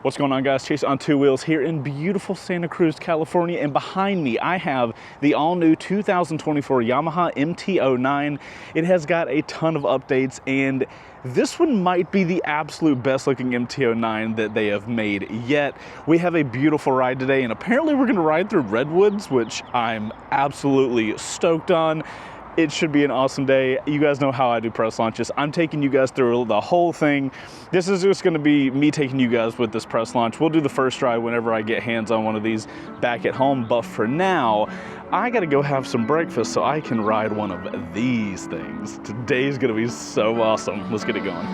What's going on, guys? Chaseontwowheels here in beautiful Santa Cruz, California, and behind me I have the all-new 2024 Yamaha MT09. It has got a ton of updates, and this one might be the absolute best looking MT09 that they have made yet. We have a beautiful ride today, and apparently we're gonna ride through redwoods, which I'm absolutely stoked on. It should be an awesome day. You guys know how I do press launches. I'm taking you guys through the whole thing. This is just gonna be me taking you guys with this press launch. We'll do the first ride whenever I get hands on one of these back at home, but for now, I gotta go have some breakfast so I can ride one of these things. Today's gonna be so awesome. Let's get it going.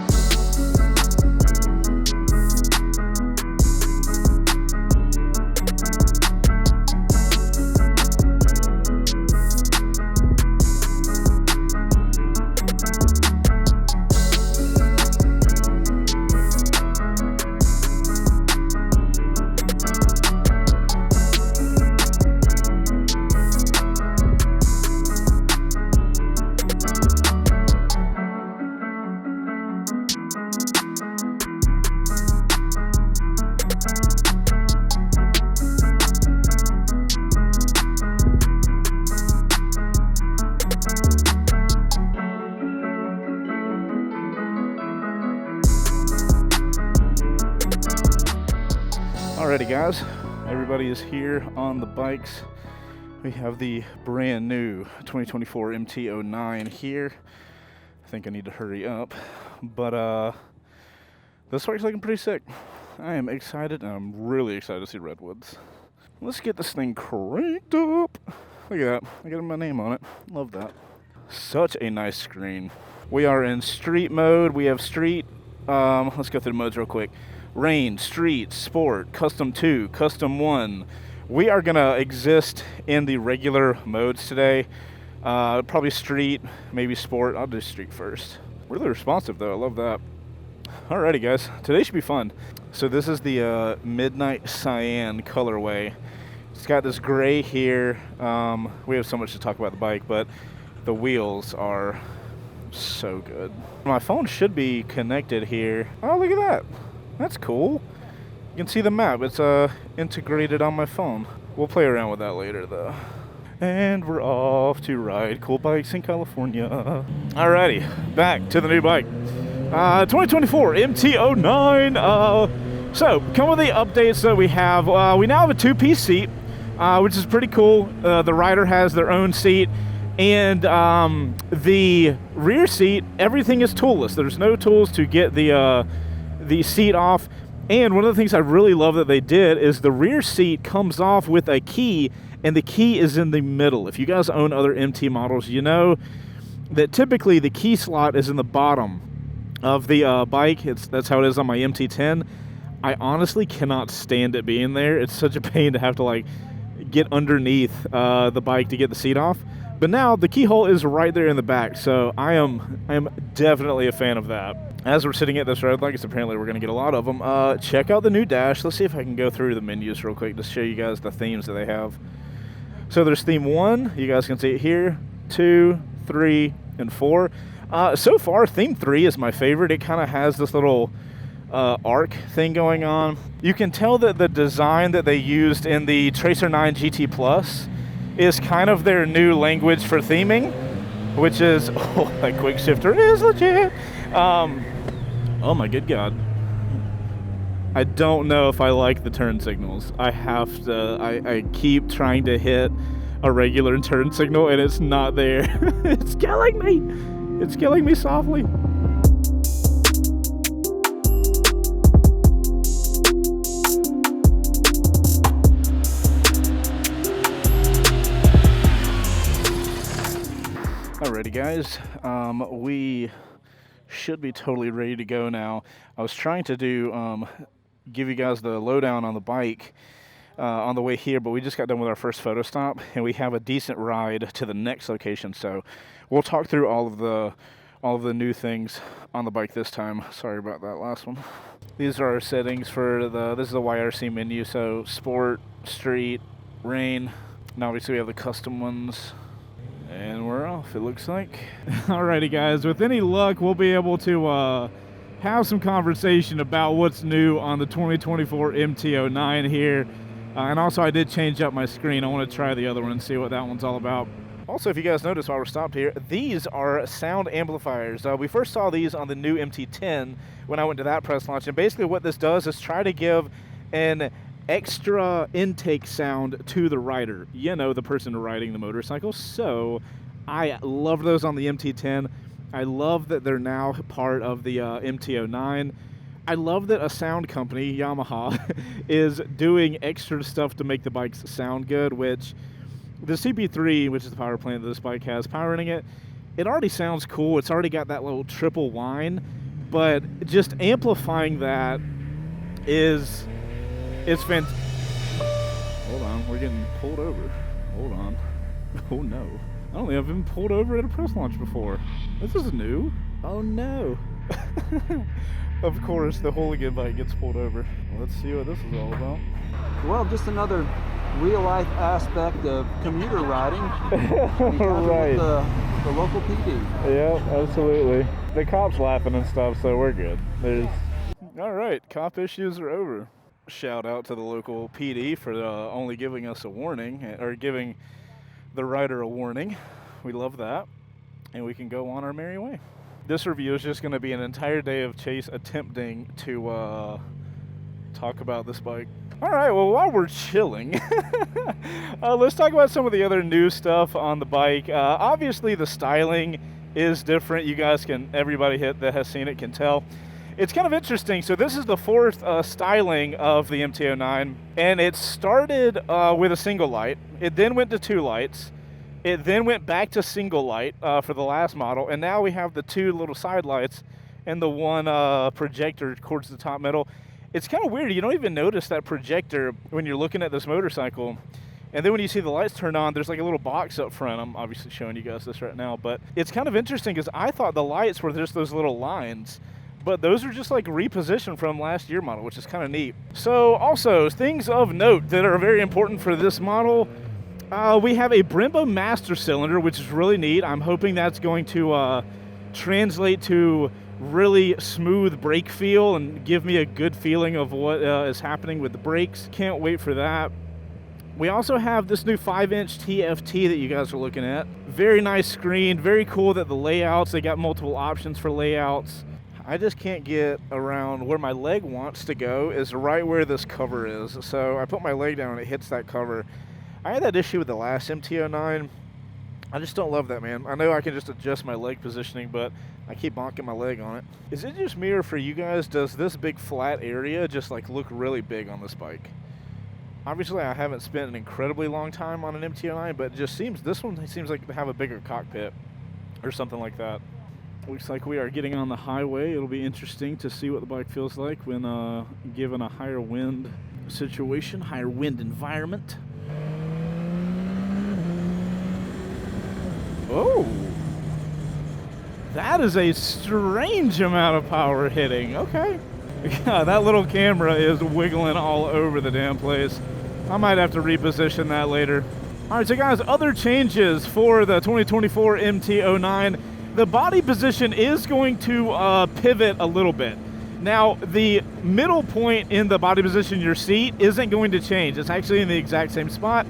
Alrighty guys, everybody is here on the bikes. We have the brand new 2024 MT09 here. I think I need to hurry up, but this bike's looking pretty sick. I am excited, and I'm really excited to see redwoods. Let's get this thing cranked up. Look at that, I got my name on it. Love that. Such a nice screen. We are in street mode. We have street, let's go through the modes real quick. Rain, street, sport, custom 2, custom 1. We are gonna exist in the regular modes today. Probably street, maybe sport. I'll do street first. Really responsive though, I love that. Alrighty guys, today should be fun. So this is the Midnight Cyan colorway. It's got this gray here. We have so much to talk about the bike, but the wheels are so good. My phone should be connected here. Oh, look at that. That's cool. You can see the map. It's integrated on my phone. We'll play around with that later though. And we're off to ride cool bikes in California. Alrighty, back to the new bike. 2024 MT09. So, come with the updates that we have. We now have a 2-piece seat, which is pretty cool. The rider has their own seat. And the rear seat, everything is toolless. There's no tools to get the seat off. And one of the things I really love that they did is the rear seat comes off with a key, and the key is in the middle. If you guys own other MT models, you know that typically the key slot is in the bottom of the bike. That's how it is on my MT10. I honestly cannot stand it being there. It's such a pain to have to like get underneath the bike to get the seat off. But now the keyhole is right there in the back, so I am definitely a fan of that. As we're sitting at this red light, apparently we're going to get a lot of them. Check out the new dash. Let's see if I can go through the menus real quick to show you guys the themes that they have. So there's theme 1. You guys can see it here. 2, 3, and 4. So far, theme 3 is my favorite. It kind of has this little arc thing going on. You can tell that the design that they used in the Tracer 9 GT Plus is kind of their new language for theming, which is, oh, that quick shifter is legit. Oh my good God. I don't know if I like the turn signals. I have to, I keep trying to hit a regular turn signal and it's not there. It's killing me. It's killing me softly. Alrighty guys, we should be totally ready to go now. I was trying to give you guys the lowdown on the bike on the way here, but we just got done with our first photo stop and we have a decent ride to the next location, so we'll talk through all of the new things on the bike this time. Sorry about that last one. These are our settings for this is the YRC menu, so sport, street, rain, and obviously we have the custom ones. And we're off, it looks like. Alrighty guys, with any luck, we'll be able to have some conversation about what's new on the 2024 MT09 here. And also I did change up my screen. I want to try the other one and see what that one's all about. Also, if you guys notice while we're stopped here, these are sound amplifiers. We first saw these on the new MT10 when I went to that press launch. And basically what this does is try to give an extra intake sound to the rider. You know, the person riding the motorcycle. So I love those on the MT10. I love that they're now part of the MT09. I love that a sound company, Yamaha, is doing extra stuff to make the bikes sound good, which the Cp3, which is the power plant that this bike has powering it, it already sounds cool. It's already got that little triple whine, but just amplifying that it's fantastic. Hold on, we're getting pulled over. Hold on. Oh no. I don't think I've been pulled over at a press launch before. This is new. Oh no. Of course, the hooligan bike gets pulled over. Let's see what this is all about. Well, just another real-life aspect of commuter riding. Right. With the local PD. Yeah, absolutely. The cop's laughing and stuff, so we're good. All right, cop issues are over. Shout out to the local PD for only giving us a warning, or giving the rider a warning. We love that, and we can go on our merry way. This review is just going to be an entire day of Chase attempting to talk about this bike. All right, well, while we're chilling, let's talk about some of the other new stuff on the bike. Obviously, the styling is different. You guys everybody that has seen it can tell. It's kind of interesting. So this is the fourth styling of the MT09, and it started with a single light. It then went to two lights. It then went back to single light for the last model, and now we have the two little side lights and the one projector towards the top middle. It's kind of weird. You don't even notice that projector when you're looking at this motorcycle. And then when you see the lights turn on, there's like a little box up front. I'm obviously showing you guys this right now, but it's kind of interesting because I thought the lights were just those little lines, but those are just like repositioned from last year model, which is kind of neat. So also, things of note that are very important for this model. We have a Brembo master cylinder, which is really neat. I'm hoping that's going to translate to really smooth brake feel and give me a good feeling of what is happening with the brakes. Can't wait for that. We also have this new 5-inch TFT that you guys are looking at. Very nice screen. Very cool that the layouts, they got multiple options for layouts. I just can't get around where my leg wants to go is right where this cover is. So I put my leg down and it hits that cover. I had that issue with the last MT09. I just don't love that, man. I know I can just adjust my leg positioning, but I keep bonking my leg on it. Is it just me, or for you guys, does this big flat area just like look really big on this bike? Obviously, I haven't spent an incredibly long time on an MT09, but it just seems, this one seems like to have a bigger cockpit or something like that. Looks like we are getting on the highway. It'll be interesting to see what the bike feels like when given a higher wind situation, higher wind environment. Oh, that is a strange amount of power hitting. Okay. Yeah, that little camera is wiggling all over the damn place. I might have to reposition that later. All right, so guys, other changes for the 2024 MT09. The body position is going to pivot a little bit. Now, the middle point in the body position, your seat, isn't going to change. It's actually in the exact same spot.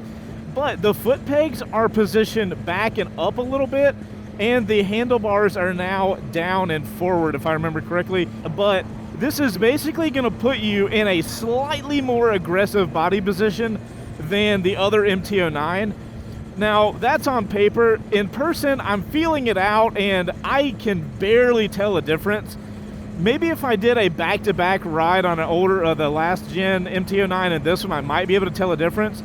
But the foot pegs are positioned back and up a little bit, and the handlebars are now down and forward, if I remember correctly. But this is basically going to put you in a slightly more aggressive body position than the other MT09. Now, that's on paper. In person, I'm feeling it out, and I can barely tell a difference. Maybe if I did a back-to-back ride on an older, the last gen MT09 and this one, I might be able to tell a difference.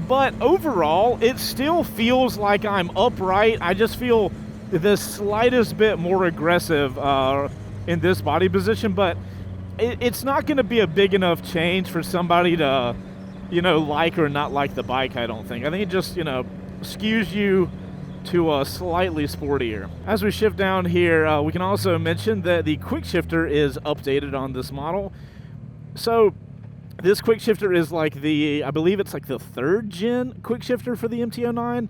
But overall, it still feels like I'm upright. I just feel the slightest bit more aggressive in this body position, but it's not going to be a big enough change for somebody to, like or not like the bike, I don't think. I think it just, skews you to a slightly sportier. As we shift down here, we can also mention that the quick shifter is updated on this model. So this quick shifter is like I believe it's like the 3rd gen quick shifter for the MT09.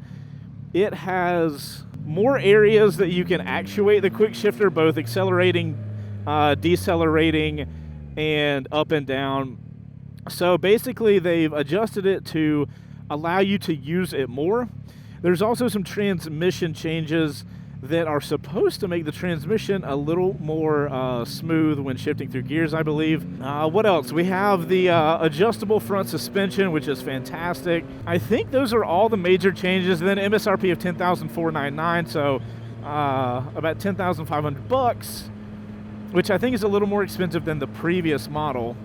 It has more areas that you can actuate the quick shifter, both accelerating decelerating, and up and down. So basically they've adjusted it to allow you to use it more. There's also some transmission changes that are supposed to make the transmission a little more smooth when shifting through gears, I believe. What else? We have the adjustable front suspension, which is fantastic. I think those are all the major changes. And then MSRP of $10,499, so about $10,500, which I think is a little more expensive than the previous model.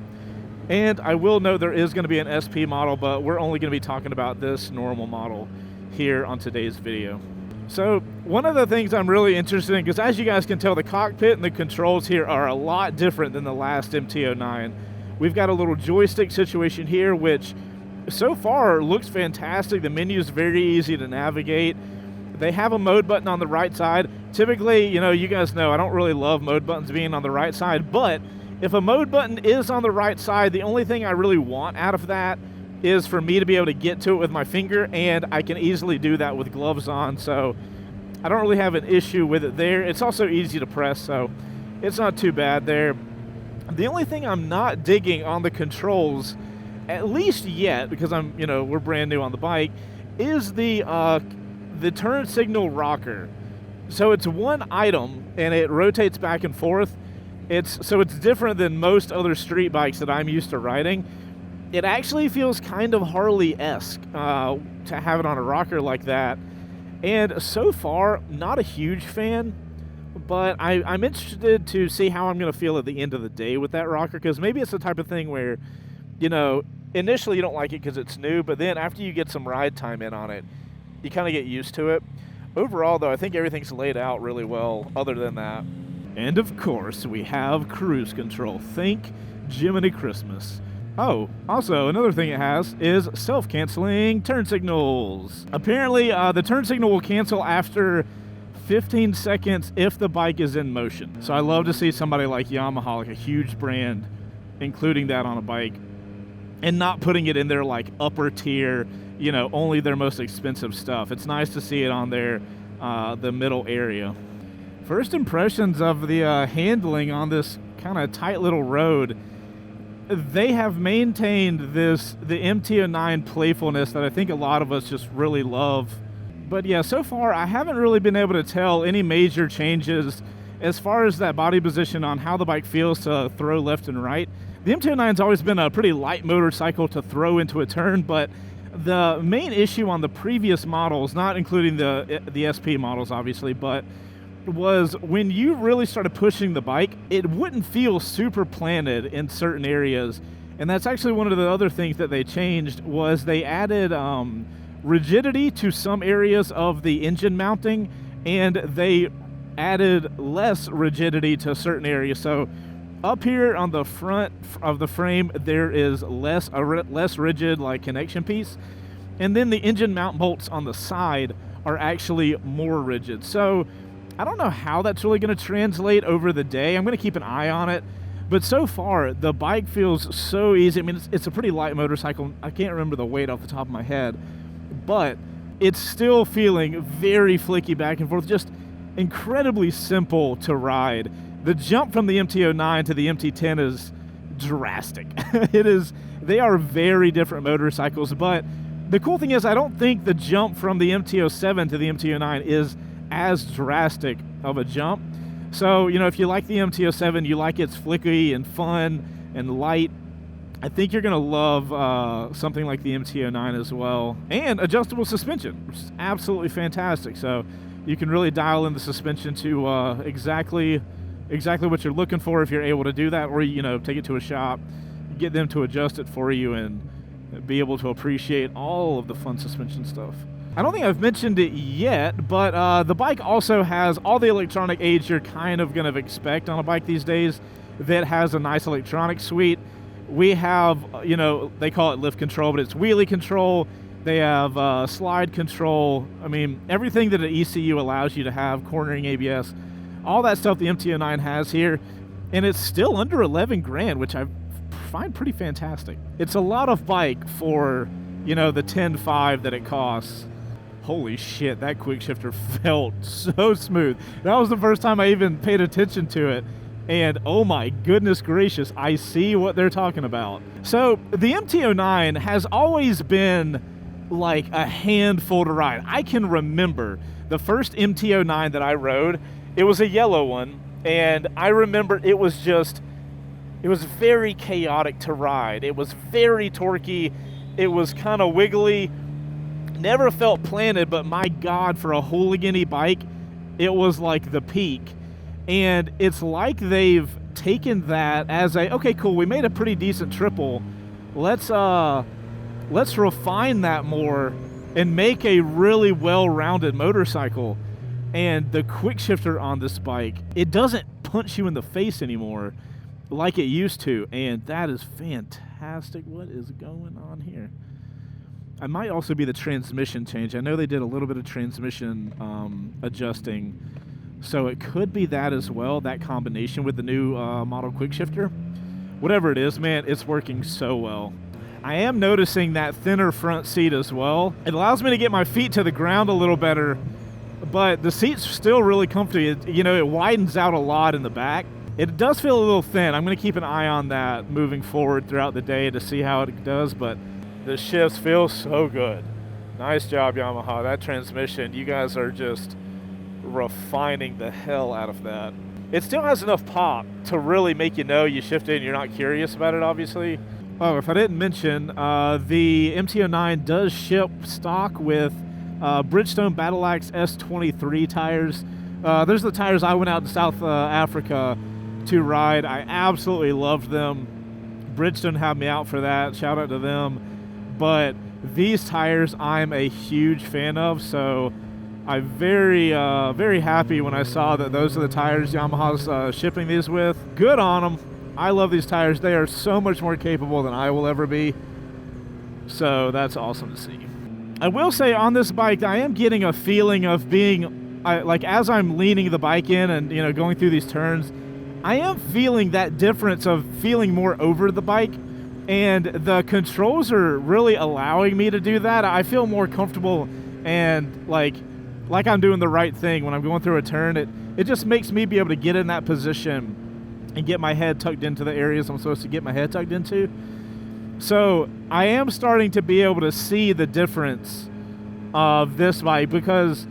And I will note there is going to be an SP model, but we're only going to be talking about this normal model here on today's video. So one of the things I'm really interested in, because as you guys can tell, the cockpit and the controls here are a lot different than the last MT09. We've got a little joystick situation here, which so far looks fantastic. The menu is very easy to navigate. They have a mode button on the right side. Typically, you know, you guys know I don't really love mode buttons being on the right side, but if a mode button is on the right side, the only thing I really want out of that is for me to be able to get to it with my finger, and I can easily do that with gloves on, so I don't really have an issue with it there. It's also easy to press, so it's not too bad there. The only thing I'm not digging on the controls, at least yet, because we're brand new on the bike, is the turn signal rocker. So it's one item, and it rotates back and forth. It's different than most other street bikes that I'm used to riding. It actually feels kind of Harley-esque to have it on a rocker like that. And so far, not a huge fan, but I'm interested to see how I'm going to feel at the end of the day with that rocker, because maybe it's the type of thing where, initially you don't like it because it's new, but then after you get some ride time in on it, you kind of get used to it. Overall, though, I think everything's laid out really well other than that. And of course, we have cruise control. Think Jiminy Christmas. Oh, also, another thing it has is self-canceling turn signals. Apparently, the turn signal will cancel after 15 seconds if the bike is in motion. So I love to see somebody like Yamaha, like a huge brand, including that on a bike, and not putting it in their like upper tier, only their most expensive stuff. It's nice to see it on their the middle area. First impressions of the handling on this kind of tight little road. They have maintained the MT09 playfulness that I think a lot of us just really love. But yeah, so far I haven't really been able to tell any major changes as far as that body position on how the bike feels to throw left and right. The MT09's always been a pretty light motorcycle to throw into a turn, but the main issue on the previous models, not including the SP models obviously, but was when you really started pushing the bike, it wouldn't feel super planted in certain areas. And that's actually one of the other things that they changed, was they added rigidity to some areas of the engine mounting, and they added less rigidity to certain areas. So up here on the front of the frame, there is less rigid like connection piece, and then the engine mount bolts on the side are actually more rigid. So I don't know how that's really going to translate over the day. I'm going to keep an eye on it. But so far, the bike feels so easy. I mean, it's a pretty light motorcycle. I can't remember the weight off the top of my head. But it's still feeling very flicky back and forth. Just incredibly simple to ride. The jump from the MT09 to the MT10 is drastic. They are very different motorcycles. But the cool thing is, I don't think the jump from the MT07 to the MT09 is as drastic of a jump. So, if you like the MT07, you like its flicky and fun and light, I think you're going to love something like the MT09 as well. And adjustable suspension, which is absolutely fantastic. So you can really dial in the suspension to exactly what you're looking for if you're able to do that, or, take it to a shop, get them to adjust it for you, and be able to appreciate all of the fun suspension stuff. I don't think I've mentioned it yet, but the bike also has all the electronic aids you're kind of going to expect on a bike these days that has a nice electronic suite. We have, they call it lift control, but it's wheelie control. They have slide control. I mean, everything that an ECU allows you to have, cornering ABS, all that stuff the MT09 has here, and it's still under 11 grand, which I find pretty fantastic. It's a lot of bike for, the 10.5 that it costs. Holy shit, that quick shifter felt so smooth. That was the first time I even paid attention to it. And oh my goodness gracious, I see what they're talking about. So the MT09 has always been like a handful to ride. I can remember the first MT09 that I rode, it was a yellow one, and I remember it was very chaotic to ride. It was very torquey, it was kind of wiggly, never felt planted, but my God, for a hooligan-y bike, it was like the peak. And it's like they've taken that as a, okay, cool, we made a pretty decent triple. Let's refine that more and make a really well-rounded motorcycle. And the quick shifter on this bike, it doesn't punch you in the face anymore like it used to, and that is fantastic. What is going on here? I might also be the transmission change. I know they did a little bit of transmission adjusting, so it could be that as well, that combination with the new model quick shifter. Whatever it is, man, it's working so well. I am noticing that thinner front seat as well. It allows me to get my feet to the ground a little better, but the seat's still really comfy. It widens out a lot in the back. It does feel a little thin. I'm going to keep an eye on that moving forward throughout the day to see how it does, but the shifts feel so good. Nice job, Yamaha. That transmission, you guys are just refining the hell out of that. It still has enough pop to really make you know you shifted and you're not curious about it, obviously. Oh, if I didn't mention, the MT09 does ship stock with Bridgestone Battle Axe S23 tires. Those are the tires I went out to South Africa to ride. I absolutely loved them. Bridgestone had me out for that. Shout out to them. But these tires I'm a huge fan of, so I'm very happy when I saw that those are the tires Yamaha's shipping these with. Good on them. I love these tires. They are so much more capable than I will ever be. So that's awesome to see. I will say on this bike, I am getting a feeling of being, like as I'm leaning the bike in and going through these turns, I am feeling that difference of feeling more over the bike. And the controls are really allowing me to do that. I feel more comfortable and like I'm doing the right thing when I'm going through a turn. It just makes me be able to get in that position and get my head tucked into the areas I'm supposed to get my head tucked into. So I am starting to be able to see the difference of this bike, because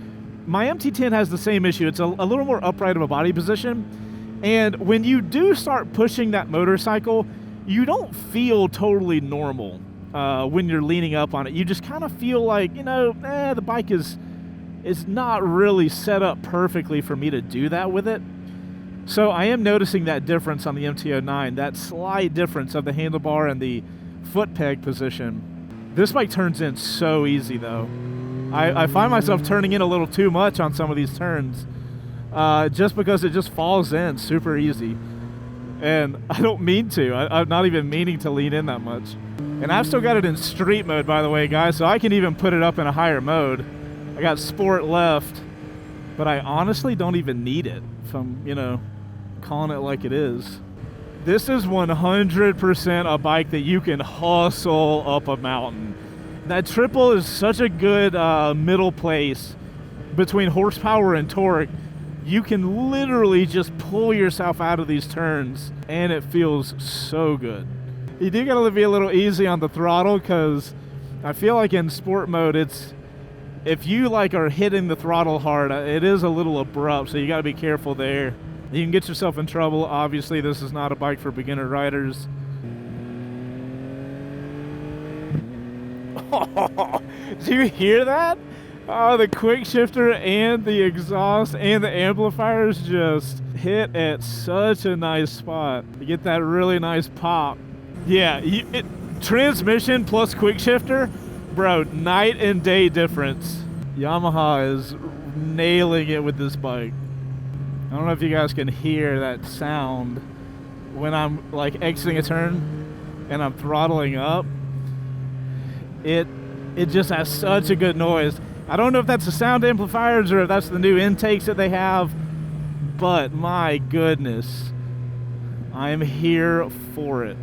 my MT10 has the same issue. It's a little more upright of a body position. And when you do start pushing that motorcycle, you don't feel totally normal when you're leaning up on it. You just kind of feel like, the bike is not really set up perfectly for me to do that with it. So I am noticing that difference on the MT09, that slight difference of the handlebar and the foot peg position. This bike turns in so easy though. I find myself turning in a little too much on some of these turns just because it just falls in super easy. And I don't mean to. I'm not even meaning to lean in that much. And I've still got it in street mode, by the way, guys, so I can even put it up in a higher mode. I got sport left, but I honestly don't even need it if I'm, calling it like it is. This is 100% a bike that you can hustle up a mountain. That triple is such a good middle place between horsepower and torque. You can literally just pull yourself out of these turns, and it feels so good. You do gotta be a little easy on the throttle, because I feel like in sport mode, if you are hitting the throttle hard, it is a little abrupt, so you gotta be careful there. You can get yourself in trouble. Obviously, this is not a bike for beginner riders. Do you hear that? Oh, the quick shifter and the exhaust and the amplifiers just hit at such a nice spot. You get that really nice pop. Yeah, transmission plus quick shifter, bro, night and day difference. Yamaha is nailing it with this bike. I don't know if you guys can hear that sound when I'm exiting a turn and I'm throttling up. It just has such a good noise. I don't know if that's the sound amplifiers or if that's the new intakes that they have, but my goodness, I am here for it.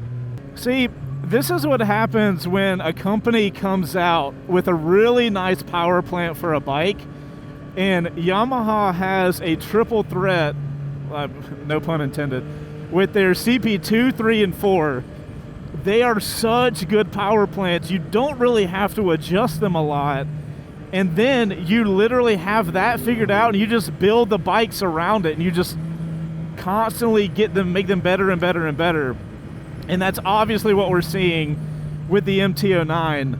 See, this is what happens when a company comes out with a really nice power plant for a bike, and Yamaha has a triple threat, no pun intended, with their CP2, 3, and 4. They are such good power plants. You don't really have to adjust them a lot. And then you literally have that figured out, and you just build the bikes around it, and you just constantly make them better and better and better. And that's obviously what we're seeing with the MT09.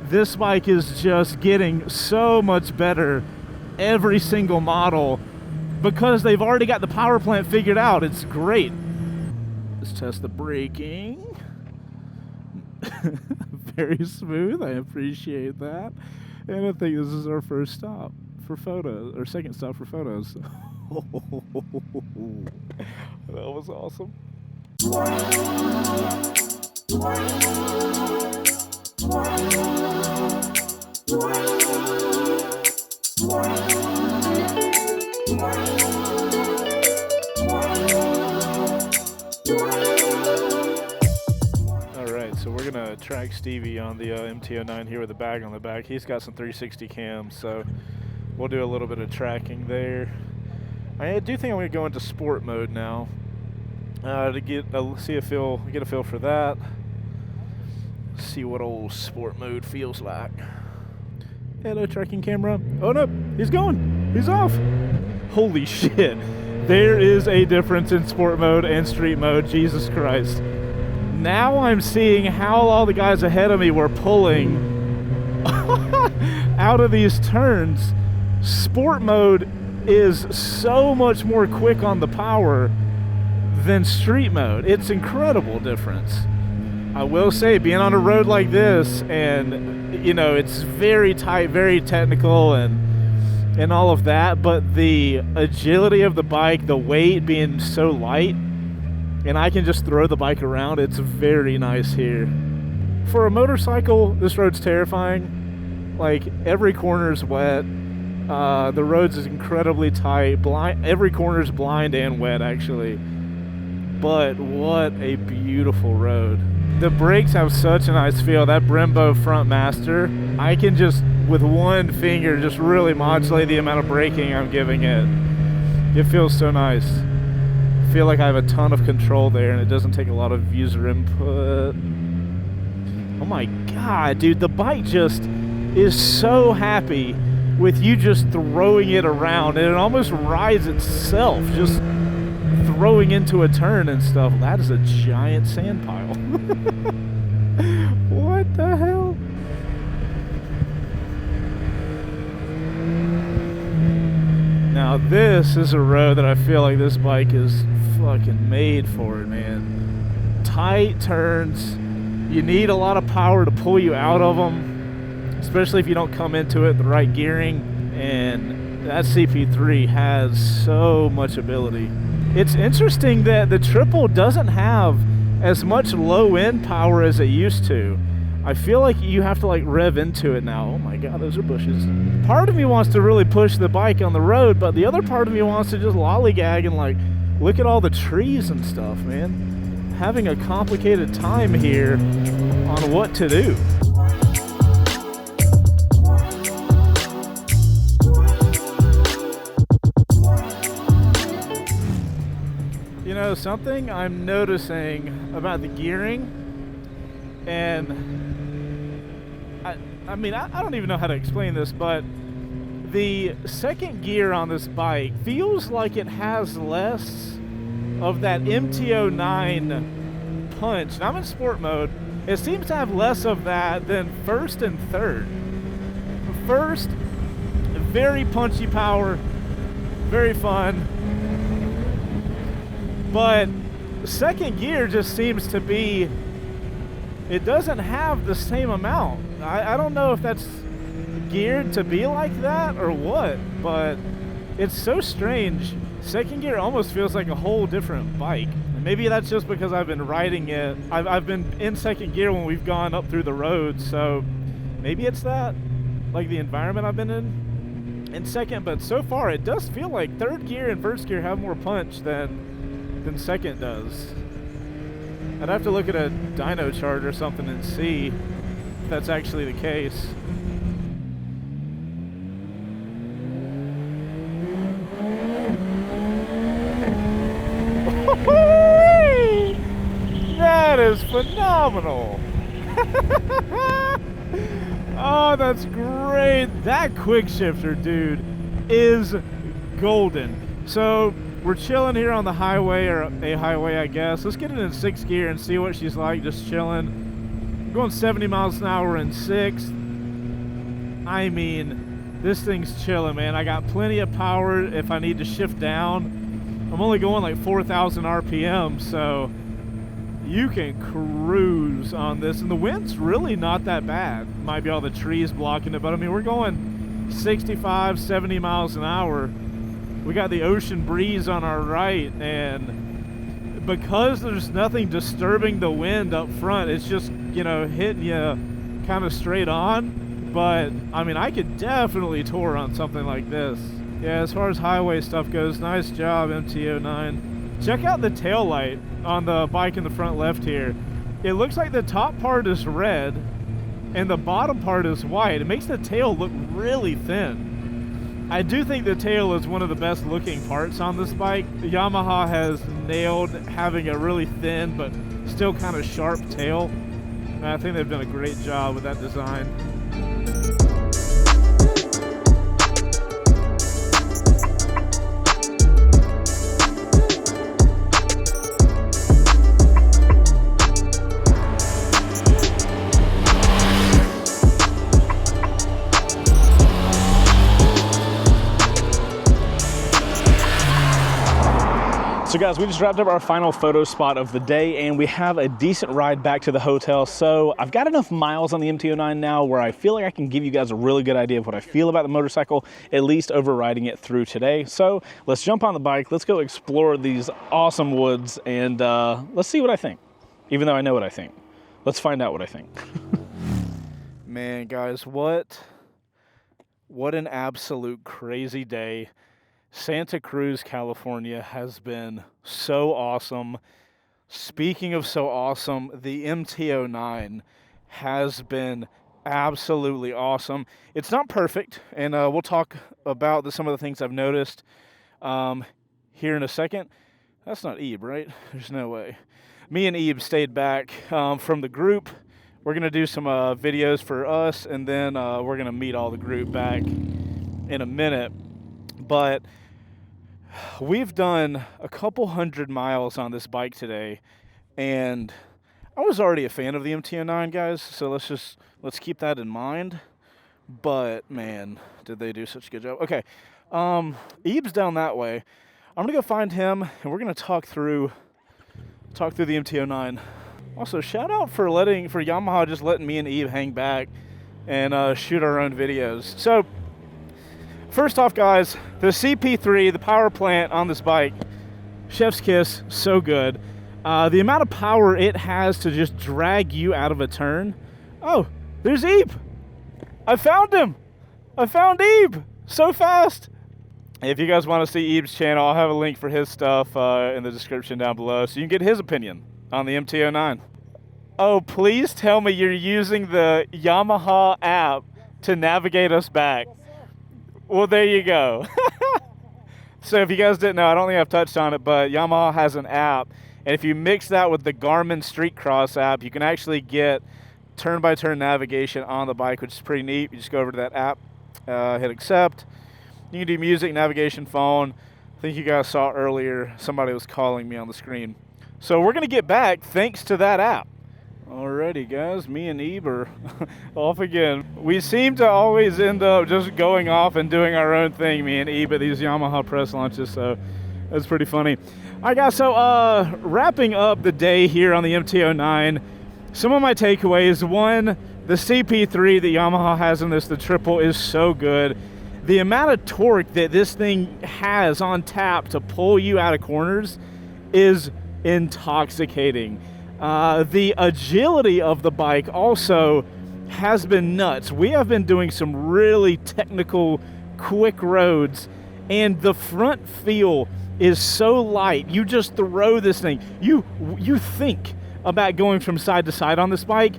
This bike is just getting so much better every single model because they've already got the power plant figured out. It's great. Let's test the braking. Very smooth. I appreciate that. And I think this is our first stop for photos, or second stop for photos. That was awesome. Alright, so we're gonna track Stevie on the MT09 here with the bag on the back. He's got some 360 cams, so we'll do a little bit of tracking there. I do think I'm gonna go into sport mode now to get a feel for that. See what old sport mode feels like. Hello, tracking camera. Oh no, he's going. He's off. Holy shit. There is a difference in sport mode and street mode. Jesus Christ. Now I'm seeing how all the guys ahead of me were pulling out of these turns. Sport mode is so much more quick on the power than street mode. It's incredible difference. I will say, being on a road like this, and you know, it's very tight, very technical, and all of that, but the agility of the bike, the weight being so light, and I can just throw the bike around, it's very nice here. For a motorcycle, this road's terrifying. Like, every corner is wet. The roads is incredibly tight. Every corner is blind and wet, actually. But what a beautiful road. The brakes have such a nice feel. That Brembo front master, I can just, with one finger, just really modulate the amount of braking I'm giving it. It feels so nice. I feel like I have a ton of control there, and it doesn't take a lot of user input. Oh my god, dude, the bike just is so happy with you just throwing it around, and it almost rides itself, just throwing into a turn and stuff. That is a giant sand pile. What the hell? Now this is a road that I feel like this bike is fucking made for it, man. Tight turns. You need a lot of power to pull you out of them, especially if you don't come into it the right gearing, and that CP3 has so much ability. It's interesting that the triple doesn't have as much low-end power as it used to. I feel like you have to like rev into it now. Oh my god, those are bushes. Part of me wants to really push the bike on the road, but the other part of me wants to just lollygag and like look at all the trees and stuff, man. Having a complicated time here on what to do. You know, something I'm noticing about the gearing, and I mean, I don't even know how to explain this, but the second gear on this bike feels like it has less of that MT09 punch. And I'm in sport mode. It seems to have less of that than first and third. First, very punchy power, very fun. But second gear just seems to be, it doesn't have the same amount. I don't know if that's geared to be like that or what, but it's so strange. Second gear almost feels like a whole different bike. And maybe that's just because I've been riding it. I've been in second gear when we've gone up through the roads, so maybe it's that, like the environment I've been in second. But so far it does feel like third gear and first gear have more punch than second does. I'd have to look at a dyno chart or something and see if that's actually the case. is phenomenal. Oh, that's great. That quick shifter, dude, is golden. So we're chilling here on the highway, or a highway, I guess. Let's get it in 6th gear and see what she's like, just chilling. I'm going 70 miles an hour in 6th. I mean, this thing's chilling, man. I got plenty of power if I need to shift down. I'm only going like 4,000 RPM, so you can cruise on this. And the wind's really not that bad. Might be all the trees blocking it, but I mean, we're going 65, 70 miles an hour. We got the ocean breeze on our right, and because there's nothing disturbing the wind up front, it's just, you know, hitting you kind of straight on. But I mean, I could definitely tour on something like this. Yeah, as far as highway stuff goes, nice job, MT09. Check out the tail light on the bike in the front left here. It looks like the top part is red and the bottom part is white. It makes the tail look really thin. I do think the tail is one of the best looking parts on this bike. Yamaha has nailed having a really thin but still kind of sharp tail. And I think they've done a great job with that design. So guys, we just wrapped up our final photo spot of the day, and we have a decent ride back to the hotel. So I've got enough miles on the MT09 now where I feel like I can give you guys a really good idea of what I feel about the motorcycle, at least over riding it through today. So let's jump on the bike, let's go explore these awesome woods, and let's see what I think. Even though I know what I think. Let's find out what I think. Man, guys, what an absolute crazy day. Santa Cruz, California has been so awesome. Speaking of so awesome, the MT09 has been absolutely awesome. It's not perfect, and we'll talk about some of the things I've noticed here in a second. That's not Ebe, right? There's no way. Me and Ebe stayed back from the group. We're going to do some videos for us, and then we're going to meet all the group back in a minute. But we've done a couple 100 miles on this bike today, and I was already a fan of the MT09, guys, so let's keep that in mind. But man, did they do such a good job. Okay, Ebe's down that way. I'm gonna go find him, and we're gonna talk through the MT09. Also, shout out for Yamaha just letting me and Ebe hang back and shoot our own videos. So first off, guys, the Cp3, the power plant on this bike, chef's kiss, so good. The amount of power it has to just drag you out of a turn. Oh, there's Ebe. I found him. I found Ebe so fast. If you guys want to see Ebe's channel, I'll have a link for his stuff in the description down below, so you can get his opinion on the MT09. Oh, please tell me you're using the Yamaha app to navigate us back. Well, there you go. So if you guys didn't know, I don't think I've touched on it, but Yamaha has an app. And if you mix that with the Garmin Street Cross app, you can actually get turn-by-turn navigation on the bike, which is pretty neat. You just go over to that app, hit accept. You can do music, navigation, phone. I think you guys saw earlier somebody was calling me on the screen. So we're going to get back thanks to that app. Alrighty, guys, me and Ebe are off again. We seem to always end up just going off and doing our own thing, me and Ebe, at these Yamaha press launches, so that's pretty funny. All right, guys, so wrapping up the day here on the MT09, some of my takeaways. One, the CP3 that Yamaha has in this, the triple, is so good. The amount of torque that this thing has on tap to pull you out of corners is intoxicating. The agility of the bike also has been nuts. We have been doing some really technical, quick roads, and the front feel is so light. You just throw this thing. You think about going from side to side on this bike,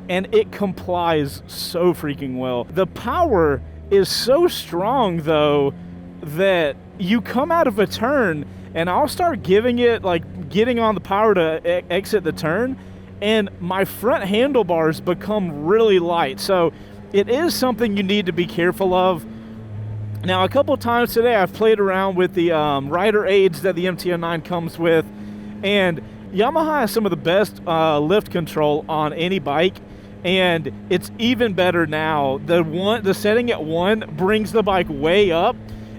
and it complies so freaking well. The power is so strong, though, that you come out of a turn, and I'll start giving it, like, getting on the power to exit the turn, and my front handlebars become really light. So it is something you need to be careful of. Now, a couple times today, I've played around with the rider aids that the MT09 comes with, and Yamaha has some of the best lift control on any bike, and it's even better now. The setting at 1 brings the bike way up,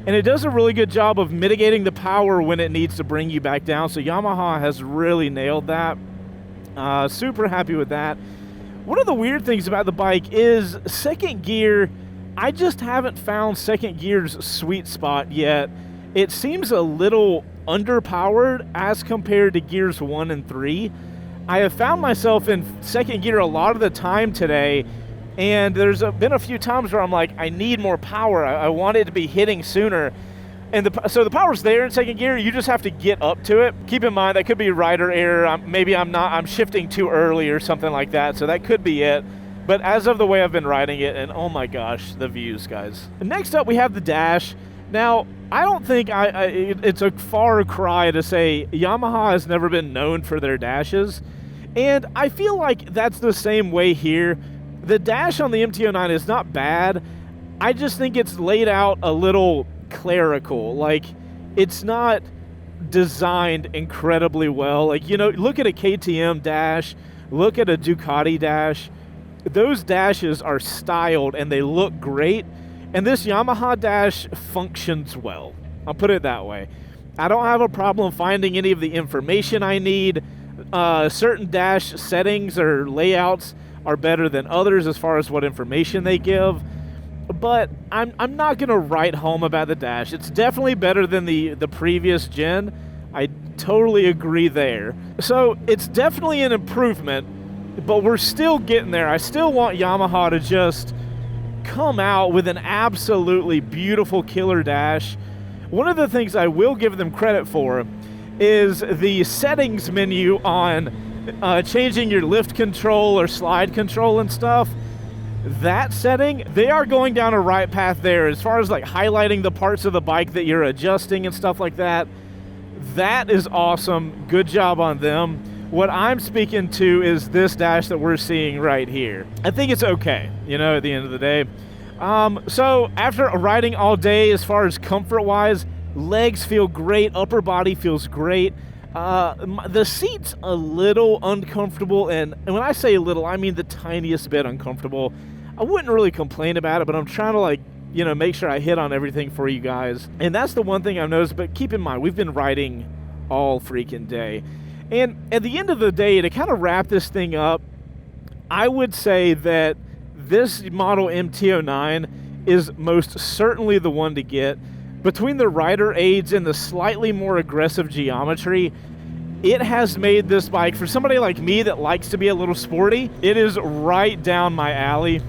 and it does a really good job of mitigating the power when it needs to bring you back down. So Yamaha has really nailed that. Super happy with that. One of the weird things about the bike is second gear. I just haven't found second gear's sweet spot yet. It seems a little underpowered as compared to gears 1 and 3. I have found myself in second gear a lot of the time today, and there's been a few times where I'm like, I need more power. I want it to be hitting sooner. And so the power's there in second gear. You just have to get up to it. Keep in mind, that could be rider error. Maybe I'm shifting too early or something like that. So that could be it. But as of the way I've been riding it, and oh my gosh, the views, guys. Next up, we have the dash. Now, I don't think it's a far cry to say Yamaha has never been known for their dashes. And I feel like that's the same way here. The dash on the MT09 is not bad. I just think it's laid out a little clerical. Like, it's not designed incredibly well. Like, you know, look at a KTM dash, look at a Ducati dash. Those dashes are styled and they look great, and this Yamaha dash functions well. I'll put it that way. I don't have a problem finding any of the information I need. Certain dash settings or layouts are better than others as far as what information they give, but I'm not going to write home about the dash. It's definitely better than the previous gen. I totally agree there. So it's definitely an improvement, but we're still getting there. I still want Yamaha to just come out with an absolutely beautiful killer dash. One of the things I will give them credit for is the settings menu on changing your lift control or slide control and stuff. That setting, they are going down a right path there as far as like highlighting the parts of the bike that you're adjusting and stuff like that. That is awesome. Good job on them. What I'm speaking to is this dash that we're seeing right here. I think it's okay, you know, at the end of the day. So after riding all day, as far as comfort-wise, legs feel great, upper body feels great. The seat's a little uncomfortable, and when I say a little, I mean the tiniest bit uncomfortable. I wouldn't really complain about it, but I'm trying to, like, you know, make sure I hit on everything for you guys. And that's the one thing I've noticed, but keep in mind, we've been riding all freaking day. And at the end of the day, to kind of wrap this thing up, I would say that this model MT09 is most certainly the one to get. Between the rider aids and the slightly more aggressive geometry, it has made this bike, for somebody like me that likes to be a little sporty, it is right down my alley.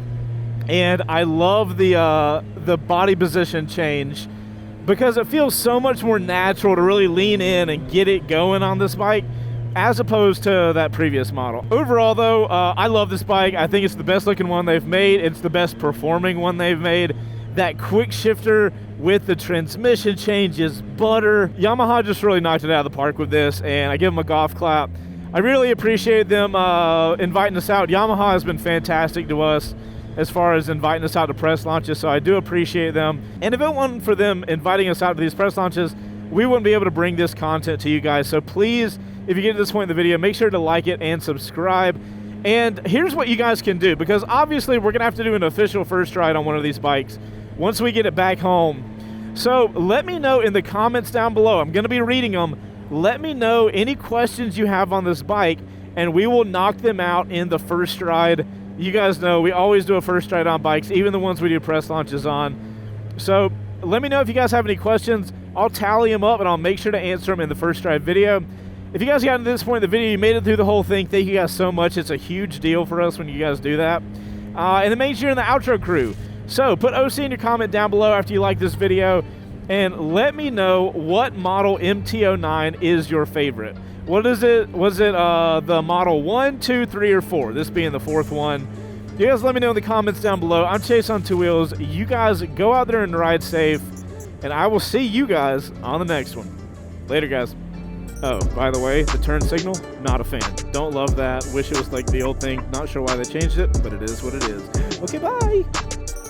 And I love the body position change because it feels so much more natural to really lean in and get it going on this bike, as opposed to that previous model. Overall though, I love this bike. I think it's the best looking one they've made. It's the best performing one they've made. That quick shifter with the transmission change is butter. Yamaha just really knocked it out of the park with this, and I give them a golf clap. I really appreciate them inviting us out. Yamaha has been fantastic to us as far as inviting us out to press launches, so I do appreciate them. And if it wasn't for them inviting us out to these press launches, we wouldn't be able to bring this content to you guys. So please, if you get to this point in the video, make sure to like it and subscribe. And here's what you guys can do, because obviously we're gonna have to do an official first ride on one of these bikes once we get it back home. So let me know in the comments down below. I'm gonna be reading them. Let me know any questions you have on this bike, and we will knock them out in the first ride. You guys know we always do a first ride on bikes, even the ones we do press launches on. So let me know if you guys have any questions. I'll tally them up and I'll make sure to answer them in the first ride video. If you guys got to this point in the video, you made it through the whole thing, thank you guys so much. It's a huge deal for us when you guys do that. And then make sure you're in the outro crew. So put OC in your comment down below after you like this video, and let me know what model MT09 is your favorite. What is it? Was it the model 1, 2, 3, or 4? This being the 4th one. You guys let me know in the comments down below. I'm Chaseontwowheels. You guys go out there and ride safe, and I will see you guys on the next one. Later, guys. Oh, by the way, the turn signal, not a fan. Don't love that. Wish it was like the old thing. Not sure why they changed it, but it is what it is. Okay, bye.